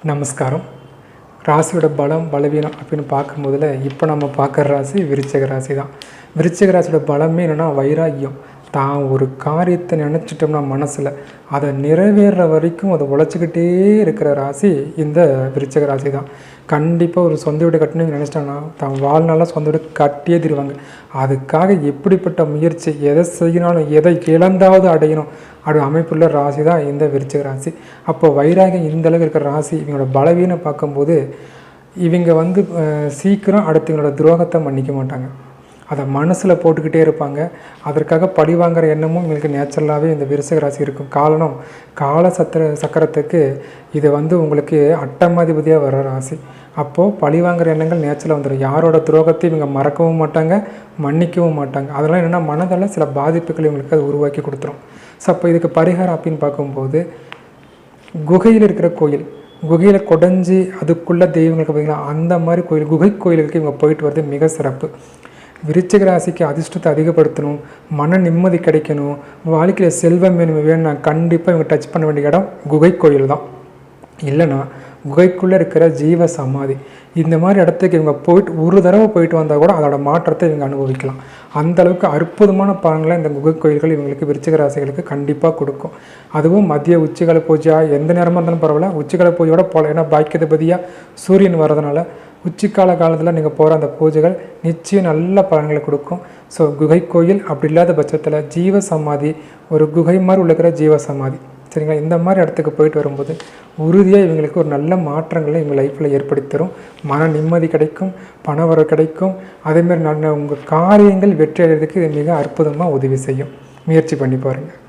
நமஸ்காரம். ராசியோட பலம் பலவீனம் அப்படின்னு பார்க்கும்போதில் இப்போ நம்ம பார்க்குற ராசி விருச்சிக ராசி தான். விருச்சிக ராசியோட பலமே என்னென்னா வைராக்கியம். தான் ஒரு காரியத்தை நினச்சிட்டோம்னா மனசில் அதை நிறைவேற வரைக்கும் அதை உழைச்சிக்கிட்டே இருக்கிற ராசி இந்த விருச்சிக ராசி தான். கண்டிப்பாக ஒரு சொந்த வீடு கட்டணும்னு நினச்சிட்டாங்கன்னா தான் வாழ்நாளாக சொந்த வீடு கட்டியே தருவாங்க. அதுக்காக எப்படிப்பட்ட முயற்சி, எதை செய்யணும், எதை இழந்தாவது அடையணும் அப்படி அமைப்புள்ள ராசி தான் இந்த விருச்சிக ராசி. அப்போ வைராகியம் இந்த அளவுக்கு இருக்கிற ராசி. இவங்களோட பலவீனம் பார்க்கும்போது இவங்க சீக்கிரம் அடுத்தவங்களோட துரோகத்தை மன்னிக்க மாட்டாங்க. அதை மனசில் போட்டுக்கிட்டே இருப்பாங்க. அதற்காக பழி வாங்குகிற எண்ணமும் இவங்களுக்கு நேச்சுரலாகவே இந்த விருச்சிக ராசி இருக்கும். காரணம் சக்கரத்துக்கு இது உங்களுக்கு அட்டமாதிபதியாக வர ராசி. அப்போது பழி வாங்குகிற எண்ணங்கள் நேச்சுரலாக வந்துடும். யாரோட துரோகத்தையும் இவங்க மறக்கவும் மாட்டாங்க, மன்னிக்கவும் மாட்டாங்க. அதெல்லாம் என்னென்னா மனதில் சில பாதிப்புகள் இவங்களுக்கு அது உருவாக்கி கொடுத்துரும். ஸோ அப்போ இதுக்கு பரிகாரம் அப்படின்னு பார்க்கும்போது குகையில் இருக்கிற கோயில், குகையில் கொடைஞ்சி அதுக்குள்ளே தெய்வங்களுக்கு பார்த்திங்கன்னா அந்த மாதிரி கோயில், குகை கோயிலுக்கு இவங்க போயிட்டு வர்றது மிக சிறப்பு. விருச்சிக ராசிக்கு அதிர்ஷ்டத்தை அதிகப்படுத்தணும், மன நிம்மதி கிடைக்கணும், வாழ்க்கையில் செல்வம் வேணும்னா கண்டிப்பாக இவங்க டச் பண்ண வேண்டிய இடம் குகை கோயில் தான். இல்லைனா குகைக்குள்ளே இருக்கிற ஜீவ சமாதி, இந்த மாதிரி இடத்துக்கு இவங்க போயிட்டு ஒரு தடவை போயிட்டு வந்தால் கூட அதோட மாற்றத்தை இவங்க அனுபவிக்கலாம். அந்தளவுக்கு அற்புதமான பலன்களை இந்த குகை கோயில்கள் இவங்களுக்கு விருச்சிக ராசிகளுக்கு கண்டிப்பாக கொடுக்கும். அதுவும் மதிய உச்சிகால பூஜை எந்த நேரமாக இருந்தாலும் பரவாயில்ல, உச்சிகால பூஜையோட போகலாம். ஏன்னா பாக்கியதிபதியாக சூரியன் வரதுனால உச்சிக்கால காலத்தில் நீங்கள் போகிற அந்த பூஜைகள் நிச்சயம் நல்ல பலன்களை கொடுக்கும். ஸோ குகை கோயில் அப்படி இல்லாத பட்சத்தில் ஜீவ சமாதி, ஒரு குகை மாதிரி உள்ளக்கிற ஜீவ சமாதி, சரிங்களா, இந்த மாதிரி இடத்துக்கு போயிட்டு வரும்போது உறுதியாக இவங்களுக்கு ஒரு நல்ல மாற்றங்களை இவங்க லைஃப்பில் ஏற்படுத்தி தரும். மன நிம்மதி கிடைக்கும், பண வரவு கிடைக்கும். அதேமாதிரி உங்கள் காரியங்கள் வெற்றி அடைகிறதுக்கு இது மிக அற்புதமாக உதவி செய்யும். முயற்சி பண்ணி பாருங்கள்.